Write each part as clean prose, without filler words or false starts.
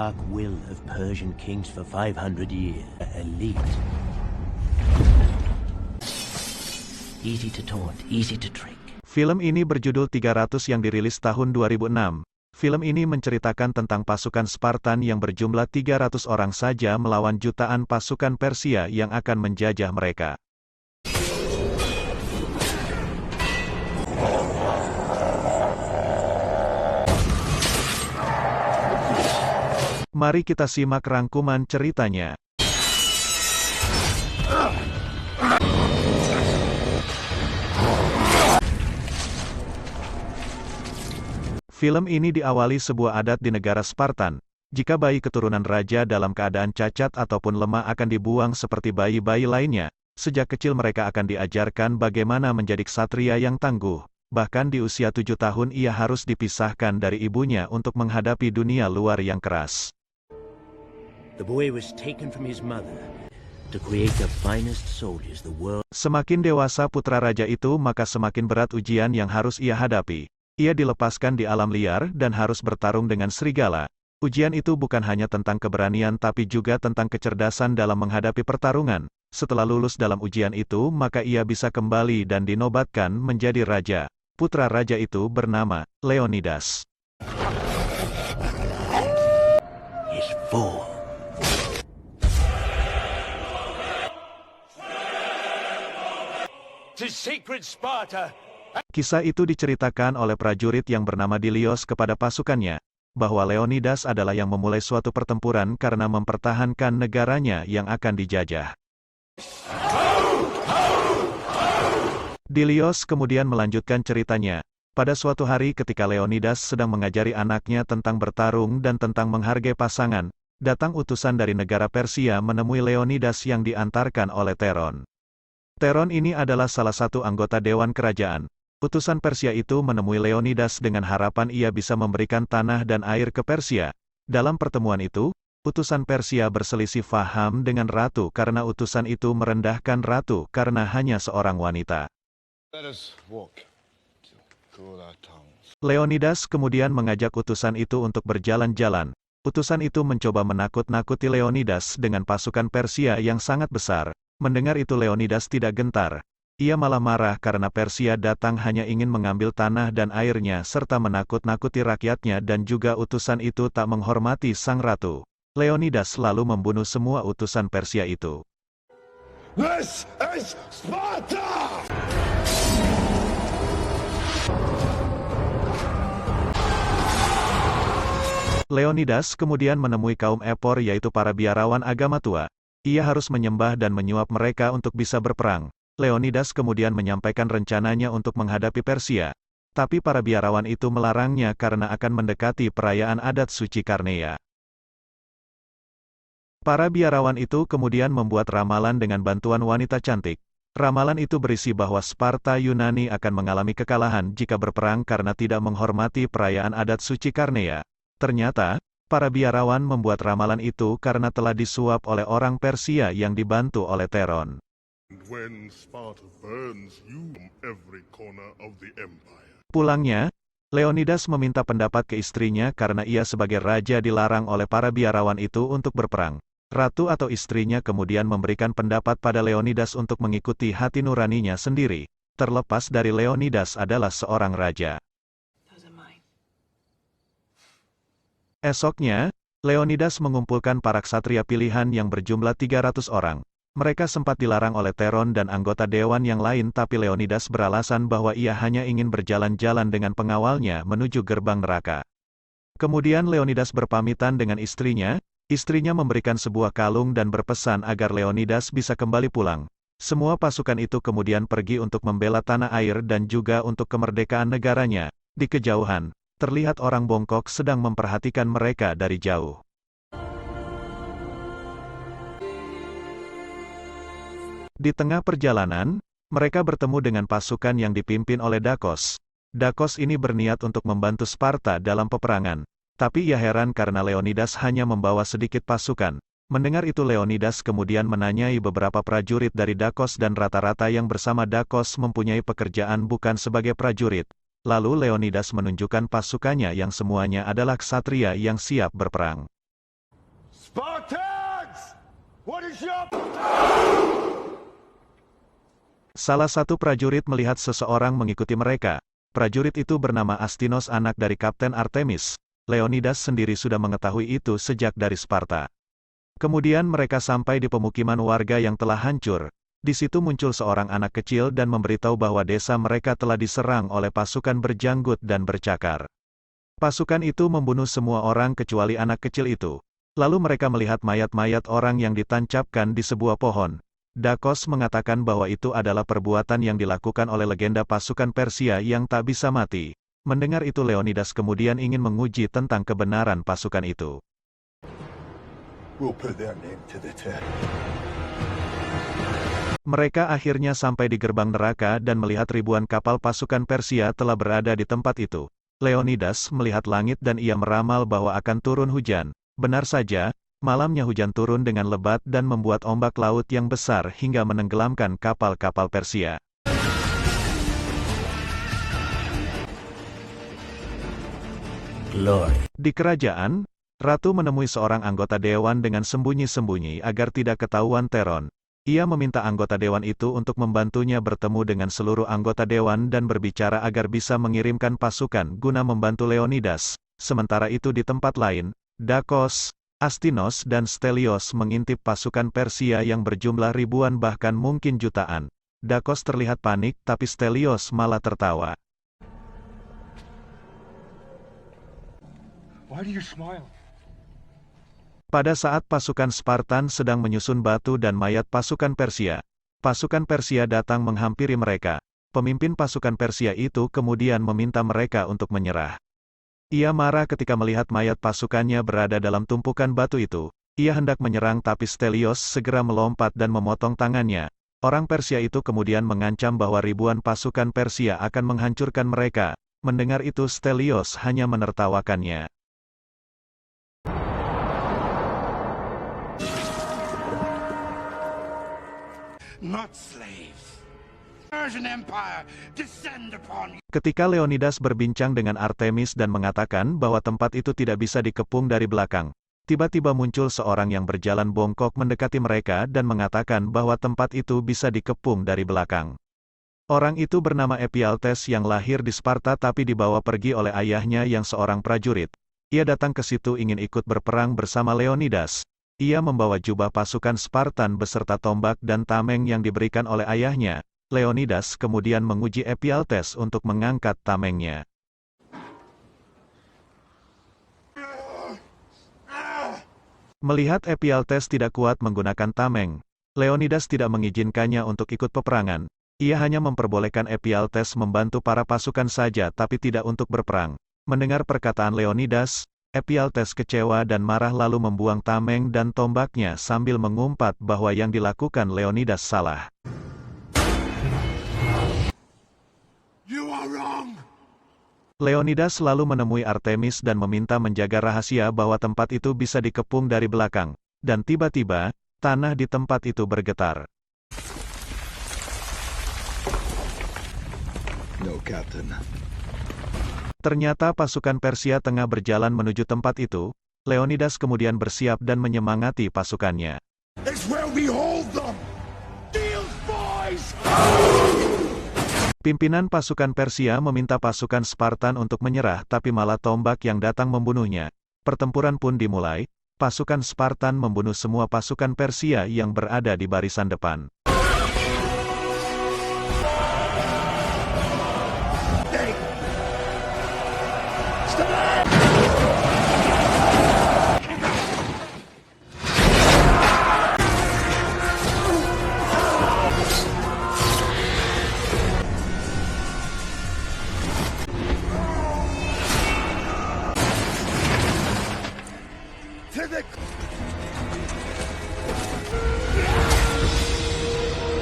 dark will of Persian kings for 500 years. Elite. Easy to taunt, easy to trick. Film ini berjudul 300 yang dirilis tahun 2006. Film ini menceritakan tentang pasukan Spartan yang berjumlah 300 orang saja melawan jutaan pasukan Persia yang akan menjajah mereka. Mari kita simak rangkuman ceritanya. Film ini diawali sebuah adat di negara Spartan. Jika bayi keturunan raja dalam keadaan cacat ataupun lemah akan dibuang seperti bayi-bayi lainnya. Sejak kecil mereka akan diajarkan bagaimana menjadi ksatria yang tangguh. Bahkan di usia 7 tahun ia harus dipisahkan dari ibunya untuk menghadapi dunia luar yang keras. The boy was taken from his mother to create the finest soldiers the world. Semakin dewasa putra raja itu, maka semakin berat ujian yang harus ia hadapi. Ia dilepaskan di alam liar dan harus bertarung dengan serigala. Ujian itu bukan hanya tentang keberanian tapi juga tentang kecerdasan dalam menghadapi pertarungan. Setelah lulus dalam ujian itu, maka ia bisa kembali dan dinobatkan menjadi raja. Putra raja itu bernama Leonidas. His fall. To sacred Sparta. Kisah itu diceritakan oleh prajurit yang bernama Dilios kepada pasukannya, bahwa Leonidas adalah yang memulai suatu pertempuran karena mempertahankan negaranya yang akan dijajah. Dilios kemudian melanjutkan ceritanya. Pada suatu hari ketika Leonidas sedang mengajari anaknya tentang bertarung dan tentang menghargai pasangan, datang utusan dari negara Persia menemui Leonidas yang diantarkan oleh Teron. Teron ini adalah salah satu anggota Dewan Kerajaan. Utusan Persia itu menemui Leonidas dengan harapan ia bisa memberikan tanah dan air ke Persia. Dalam pertemuan itu, utusan Persia berselisih faham dengan ratu karena utusan itu merendahkan ratu karena hanya seorang wanita. Leonidas kemudian mengajak utusan itu untuk berjalan-jalan. Utusan itu mencoba menakut-nakuti Leonidas dengan pasukan Persia yang sangat besar. Mendengar itu Leonidas tidak gentar. Ia malah marah karena Persia datang hanya ingin mengambil tanah dan airnya serta menakut-nakuti rakyatnya dan juga utusan itu tak menghormati sang ratu. Leonidas lalu membunuh semua utusan Persia itu. This is Sparta! Leonidas kemudian menemui kaum Epor yaitu para biarawan agama tua. Ia harus menyembah dan menyuap mereka untuk bisa berperang. Leonidas kemudian menyampaikan rencananya untuk menghadapi Persia. Tapi para biarawan itu melarangnya karena akan mendekati perayaan adat suci Karneia. Para biarawan itu kemudian membuat ramalan dengan bantuan wanita cantik. Ramalan itu berisi bahwa Sparta Yunani akan mengalami kekalahan jika berperang karena tidak menghormati perayaan adat suci Karneia. Ternyata, para biarawan membuat ramalan itu karena telah disuap oleh orang Persia yang dibantu oleh Teron. Pulangnya, Leonidas meminta pendapat ke istrinya karena ia sebagai raja dilarang oleh para biarawan itu untuk berperang. Ratu atau istrinya kemudian memberikan pendapat pada Leonidas untuk mengikuti hati nuraninya sendiri, terlepas dari Leonidas adalah seorang raja. Esoknya, Leonidas mengumpulkan para ksatria pilihan yang berjumlah 300 orang. Mereka sempat dilarang oleh Teron dan anggota dewan yang lain tapi Leonidas beralasan bahwa ia hanya ingin berjalan-jalan dengan pengawalnya menuju gerbang neraka. Kemudian Leonidas berpamitan dengan istrinya memberikan sebuah kalung dan berpesan agar Leonidas bisa kembali pulang. Semua pasukan itu kemudian pergi untuk membela tanah air dan juga untuk kemerdekaan negaranya. Di kejauhan, terlihat orang bongkok sedang memperhatikan mereka dari jauh. Di tengah perjalanan, mereka bertemu dengan pasukan yang dipimpin oleh Dakos. Dakos ini berniat untuk membantu Sparta dalam peperangan. Tapi ia heran karena Leonidas hanya membawa sedikit pasukan. Mendengar itu Leonidas kemudian menanyai beberapa prajurit dari Dakos dan rata-rata yang bersama Dakos mempunyai pekerjaan bukan sebagai prajurit. Lalu Leonidas menunjukkan pasukannya yang semuanya adalah ksatria yang siap berperang. Spartans! What is your... Salah satu prajurit melihat seseorang mengikuti mereka. Prajurit itu bernama Astinos, anak dari Kapten Artemis. Leonidas sendiri sudah mengetahui itu sejak dari Sparta. Kemudian mereka sampai di pemukiman warga yang telah hancur. Di situ muncul seorang anak kecil dan memberitahu bahwa desa mereka telah diserang oleh pasukan berjanggut dan bercakar. Pasukan itu membunuh semua orang kecuali anak kecil itu. Lalu mereka melihat mayat-mayat orang yang ditancapkan di sebuah pohon. Dakos mengatakan bahwa itu adalah perbuatan yang dilakukan oleh legenda pasukan Persia yang tak bisa mati. Mendengar itu Leonidas kemudian ingin menguji tentang kebenaran pasukan itu. We'll put their name to the test. Mereka akhirnya sampai di gerbang neraka dan melihat ribuan kapal pasukan Persia telah berada di tempat itu. Leonidas melihat langit dan ia meramal bahwa akan turun hujan. Benar saja, malamnya hujan turun dengan lebat dan membuat ombak laut yang besar hingga menenggelamkan kapal-kapal Persia. Glory. Di kerajaan, Ratu menemui seorang anggota dewan dengan sembunyi-sembunyi agar tidak ketahuan Teron. Ia meminta anggota dewan itu untuk membantunya bertemu dengan seluruh anggota dewan dan berbicara agar bisa mengirimkan pasukan guna membantu Leonidas. Sementara itu di tempat lain, Dakos, Astinos dan Stelios mengintip pasukan Persia yang berjumlah ribuan bahkan mungkin jutaan. Dakos terlihat panik tapi Stelios malah tertawa. Why do you smile? Pada saat pasukan Spartan sedang menyusun batu dan mayat pasukan Persia datang menghampiri mereka. Pemimpin pasukan Persia itu kemudian meminta mereka untuk menyerah. Ia marah ketika melihat mayat pasukannya berada dalam tumpukan batu itu. Ia hendak menyerang tapi Stelios segera melompat dan memotong tangannya. Orang Persia itu kemudian mengancam bahwa ribuan pasukan Persia akan menghancurkan mereka. Mendengar itu Stelios hanya menertawakannya. Not slaves. Persian Empire, descend upon you. Ketika Leonidas berbincang dengan Artemis dan mengatakan bahwa tempat itu tidak bisa dikepung dari belakang, tiba-tiba muncul seorang yang berjalan bongkok mendekati mereka dan mengatakan bahwa tempat itu bisa dikepung dari belakang. Orang itu bernama Ephialtes yang lahir di Sparta tapi dibawa pergi oleh ayahnya yang seorang prajurit. Ia datang ke situ ingin ikut berperang bersama Leonidas. Ia membawa jubah pasukan Spartan beserta tombak dan tameng yang diberikan oleh ayahnya. Leonidas kemudian menguji Ephialtes untuk mengangkat tamengnya. Melihat Ephialtes tidak kuat menggunakan tameng, Leonidas tidak mengizinkannya untuk ikut peperangan. Ia hanya memperbolehkan Ephialtes membantu para pasukan saja tapi tidak untuk berperang. Mendengar perkataan Leonidas, Ephialtes kecewa dan marah lalu membuang tameng dan tombaknya sambil mengumpat bahwa yang dilakukan Leonidas salah. You are wrong. Leonidas lalu menemui Artemis dan meminta menjaga rahasia bahwa tempat itu bisa dikepung dari belakang. Dan tiba-tiba, tanah di tempat itu bergetar. No, Captain. Ternyata pasukan Persia tengah berjalan menuju tempat itu. Leonidas kemudian bersiap dan menyemangati pasukannya. It's where we hold them. Deals, boys. Pimpinan pasukan Persia meminta pasukan Spartan untuk menyerah tapi malah tombak yang datang membunuhnya. Pertempuran pun dimulai. Pasukan Spartan membunuh semua pasukan Persia yang berada di barisan depan.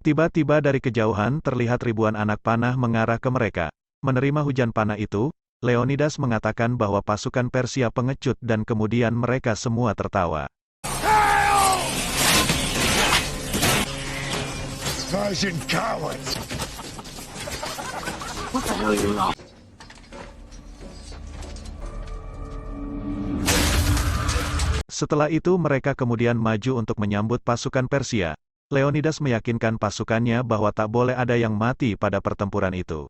Tiba-tiba dari kejauhan terlihat ribuan anak panah mengarah ke mereka. Menerima hujan panah itu, Leonidas mengatakan bahwa pasukan Persia pengecut dan kemudian mereka semua tertawa. Persian cowards. Setelah itu mereka kemudian maju untuk menyambut pasukan Persia. Leonidas meyakinkan pasukannya bahwa tak boleh ada yang mati pada pertempuran itu.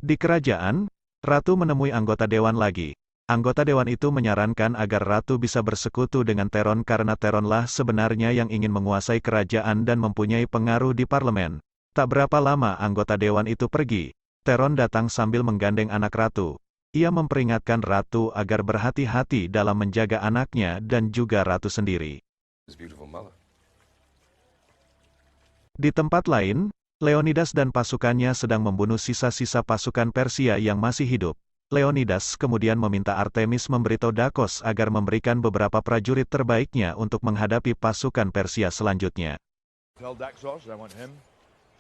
Di kerajaan, Ratu menemui anggota dewan lagi. Anggota dewan itu menyarankan agar Ratu bisa bersekutu dengan Theron karena Theronlah sebenarnya yang ingin menguasai kerajaan dan mempunyai pengaruh di parlemen. Tak berapa lama anggota dewan itu pergi. Theron datang sambil menggandeng anak Ratu. Ia memperingatkan Ratu agar berhati-hati dalam menjaga anaknya dan juga Ratu sendiri. Di tempat lain, Leonidas dan pasukannya sedang membunuh sisa-sisa pasukan Persia yang masih hidup. Leonidas kemudian meminta Artemis memberitahu Dakos agar memberikan beberapa prajurit terbaiknya untuk menghadapi pasukan Persia selanjutnya. Tell Daxos I want him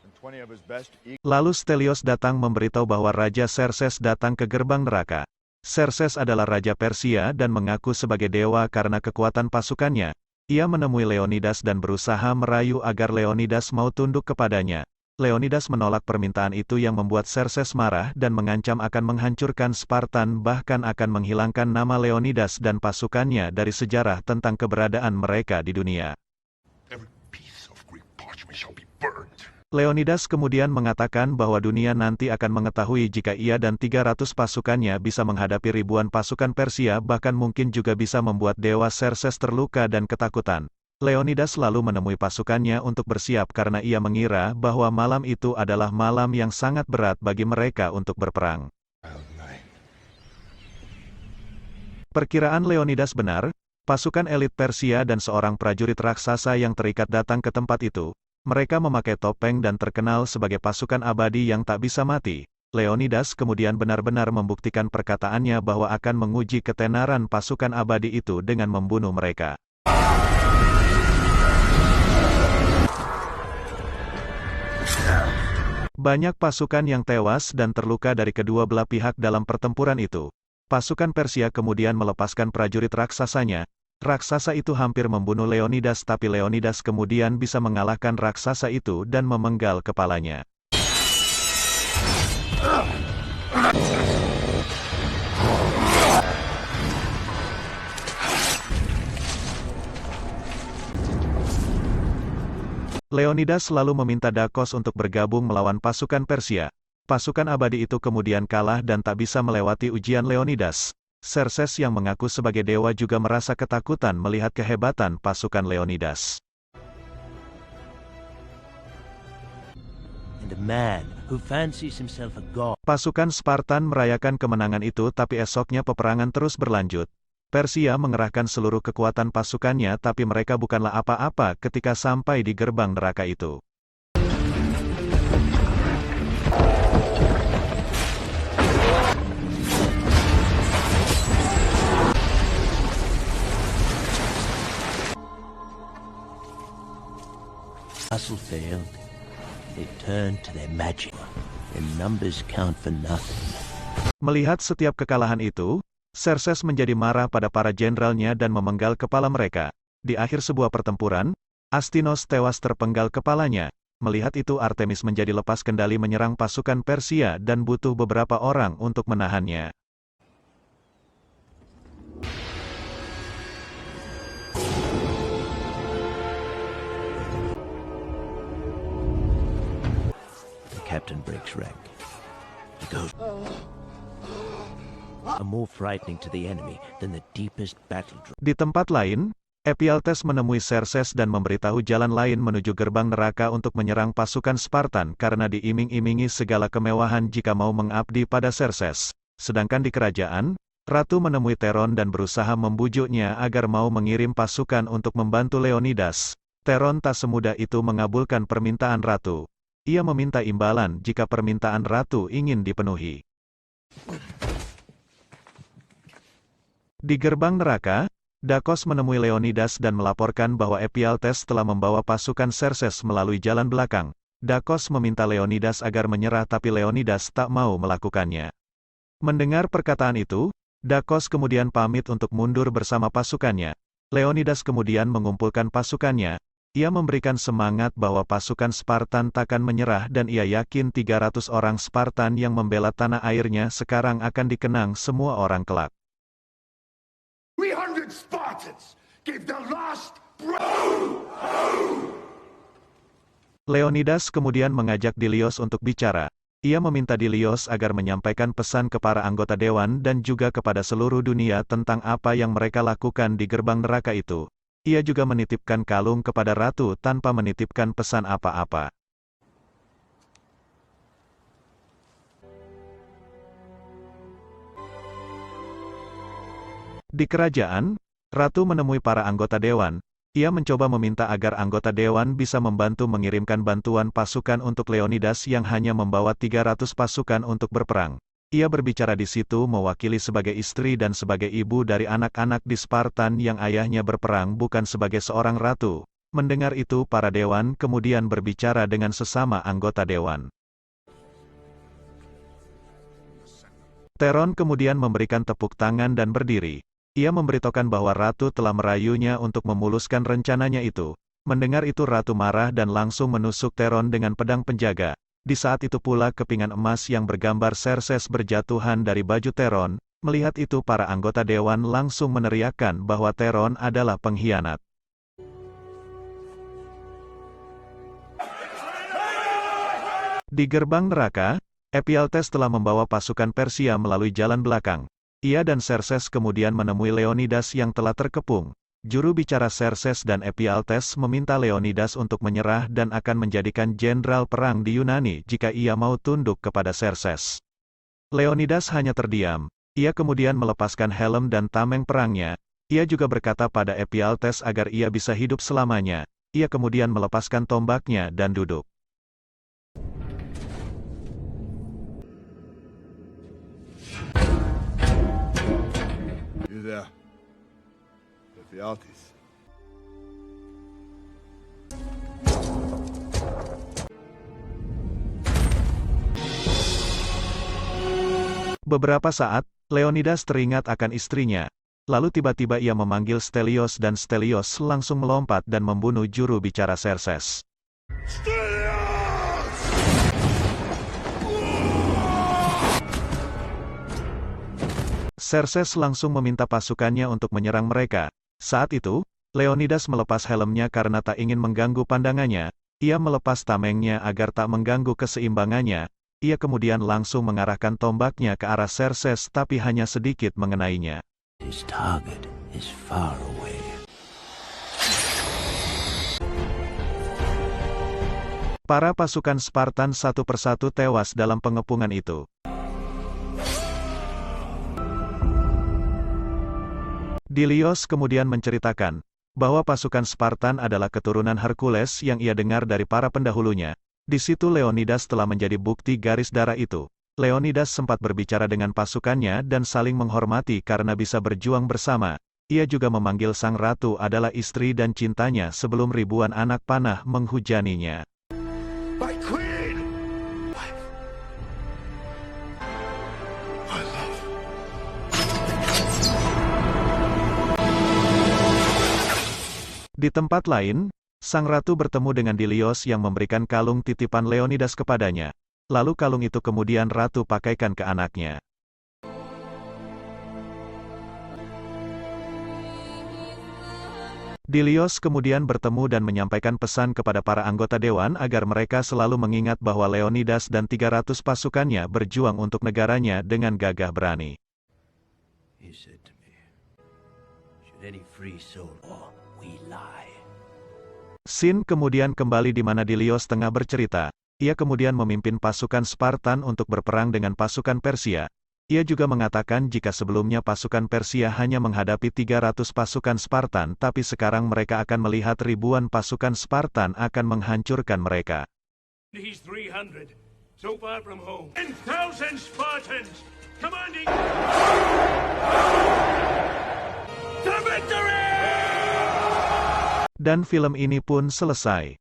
and 20 of his best. Lalu Stelios datang memberitahu bahwa Raja Xerxes datang ke gerbang neraka. Xerxes adalah Raja Persia dan mengaku sebagai dewa karena kekuatan pasukannya. Ia menemui Leonidas dan berusaha merayu agar Leonidas mau tunduk kepadanya. Leonidas menolak permintaan itu yang membuat Xerxes marah dan mengancam akan menghancurkan Spartan bahkan akan menghilangkan nama Leonidas dan pasukannya dari sejarah tentang keberadaan mereka di dunia. Every piece of Greek parchment shall be burned. Leonidas kemudian mengatakan bahwa dunia nanti akan mengetahui jika ia dan 300 pasukannya bisa menghadapi ribuan pasukan Persia bahkan mungkin juga bisa membuat dewa Xerxes terluka dan ketakutan. Leonidas lalu menemui pasukannya untuk bersiap karena ia mengira bahwa malam itu adalah malam yang sangat berat bagi mereka untuk berperang. Perkiraan Leonidas benar, pasukan elit Persia dan seorang prajurit raksasa yang terikat datang ke tempat itu. Mereka memakai topeng dan terkenal sebagai pasukan abadi yang tak bisa mati. Leonidas kemudian benar-benar membuktikan perkataannya bahwa akan menguji ketenaran pasukan abadi itu dengan membunuh mereka. Banyak pasukan yang tewas dan terluka dari kedua belah pihak dalam pertempuran itu. Pasukan Persia kemudian melepaskan prajurit raksasanya. Raksasa itu hampir membunuh Leonidas tapi Leonidas kemudian bisa mengalahkan raksasa itu dan memenggal kepalanya. Leonidas lalu meminta Dakos untuk bergabung melawan pasukan Persia. Pasukan abadi itu kemudian kalah dan tak bisa melewati ujian Leonidas. Xerxes yang mengaku sebagai dewa juga merasa ketakutan melihat kehebatan pasukan Leonidas. And a man who fancies himself a god. Pasukan Spartan merayakan kemenangan itu tapi esoknya peperangan terus berlanjut. Persia mengerahkan seluruh kekuatan pasukannya tapi mereka bukanlah apa-apa ketika sampai di gerbang neraka itu. Castle failed. They turned to their magic. Their numbers count for nothing. Melihat setiap kekalahan itu, Xerxes menjadi marah pada para jenderalnya dan memenggal kepala mereka. Di akhir sebuah pertempuran, Astinos tewas terpenggal kepalanya. Melihat itu Artemis menjadi lepas kendali menyerang pasukan Persia dan butuh beberapa orang untuk menahannya. The captain breaks rank. He goes are more frightening to the enemy than the deepest battle drum. Di tempat lain, Ephialtes menemui Xerxes dan memberitahu jalan lain menuju gerbang neraka untuk menyerang pasukan Spartan karena diiming-imingi segala kemewahan jika mau mengabdi pada Xerxes. Sedangkan di kerajaan, Ratu menemui Theron dan berusaha membujuknya agar mau mengirim pasukan untuk membantu Leonidas. Theron tak semudah itu mengabulkan permintaan Ratu. Ia meminta imbalan jika permintaan Ratu ingin dipenuhi. Di gerbang neraka, Dakos menemui Leonidas dan melaporkan bahwa Ephialtes telah membawa pasukan Xerxes melalui jalan belakang. Dakos meminta Leonidas agar menyerah tapi Leonidas tak mau melakukannya. Mendengar perkataan itu, Dakos kemudian pamit untuk mundur bersama pasukannya. Leonidas kemudian mengumpulkan pasukannya. Ia memberikan semangat bahwa pasukan Spartan takkan menyerah dan ia yakin 300 orang Spartan yang membela tanah airnya sekarang akan dikenang semua orang kelak. 300 Spartans gave their last breath. Leonidas kemudian mengajak Dilios untuk bicara. Ia meminta Dilios agar menyampaikan pesan ke para anggota dewan dan juga kepada seluruh dunia tentang apa yang mereka lakukan di gerbang neraka itu. Ia juga menitipkan kalung kepada ratu tanpa menitipkan pesan apa-apa. Di kerajaan, ratu menemui para anggota dewan. Ia mencoba meminta agar anggota dewan bisa membantu mengirimkan bantuan pasukan untuk Leonidas yang hanya membawa 300 pasukan untuk berperang. Ia berbicara di situ mewakili sebagai istri dan sebagai ibu dari anak-anak di Spartan yang ayahnya berperang bukan sebagai seorang ratu. Mendengar itu para dewan kemudian berbicara dengan sesama anggota dewan. Teron kemudian memberikan tepuk tangan dan berdiri. Ia memberitahukan bahwa ratu telah merayunya untuk memuluskan rencananya itu. Mendengar itu ratu marah dan langsung menusuk Teron dengan pedang penjaga. Di saat itu pula kepingan emas yang bergambar Xerxes berjatuhan dari baju Teron. Melihat itu para anggota dewan langsung meneriakkan bahwa Teron adalah pengkhianat. Di gerbang neraka, Ephialtes telah membawa pasukan Persia melalui jalan belakang. Ia dan Xerxes kemudian menemui Leonidas yang telah terkepung. Juru bicara Xerxes dan Ephialtes meminta Leonidas untuk menyerah dan akan menjadikan jenderal perang di Yunani jika ia mau tunduk kepada Xerxes. Leonidas hanya terdiam. Ia kemudian melepaskan helm dan tameng perangnya. Ia juga berkata pada Ephialtes agar ia bisa hidup selamanya. Ia kemudian melepaskan tombaknya dan duduk. You there, Ephialtes. Beberapa saat, Leonidas teringat akan istrinya. Lalu tiba-tiba ia memanggil Stelios dan Stelios langsung melompat dan membunuh juru bicara Xerxes. Xerxes langsung meminta pasukannya untuk menyerang mereka. Saat itu, Leonidas melepas helmnya karena tak ingin mengganggu pandangannya. Ia melepas tamengnya agar tak mengganggu keseimbangannya. Ia kemudian langsung mengarahkan tombaknya ke arah Xerxes tapi hanya sedikit mengenainya. His target is far away. Para pasukan Spartan satu persatu tewas dalam pengepungan itu. Dilios kemudian menceritakan bahwa pasukan Spartan adalah keturunan Hercules yang ia dengar dari para pendahulunya. Di situ Leonidas telah menjadi bukti garis darah itu. Leonidas sempat berbicara dengan pasukannya dan saling menghormati karena bisa berjuang bersama. Ia juga memanggil sang ratu adalah istri dan cintanya sebelum ribuan anak panah menghujaninya. My queen! My love. Di tempat lain, sang ratu bertemu dengan Dilios yang memberikan kalung titipan Leonidas kepadanya. Lalu kalung itu kemudian ratu pakaikan ke anaknya. Dilios kemudian bertemu dan menyampaikan pesan kepada para anggota dewan agar mereka selalu mengingat bahwa Leonidas dan 300 pasukannya berjuang untuk negaranya dengan gagah berani. He said to me, should any free soul or we lie. Scene kemudian kembali di mana Dilios tengah bercerita. Ia kemudian memimpin pasukan Spartan untuk berperang dengan pasukan Persia. Ia juga mengatakan jika sebelumnya pasukan Persia hanya menghadapi 300 pasukan Spartan tapi sekarang mereka akan melihat ribuan pasukan Spartan akan menghancurkan mereka. He's 300, so far from home. 10,000 Spartans, commanding the victory! Dan film ini pun selesai.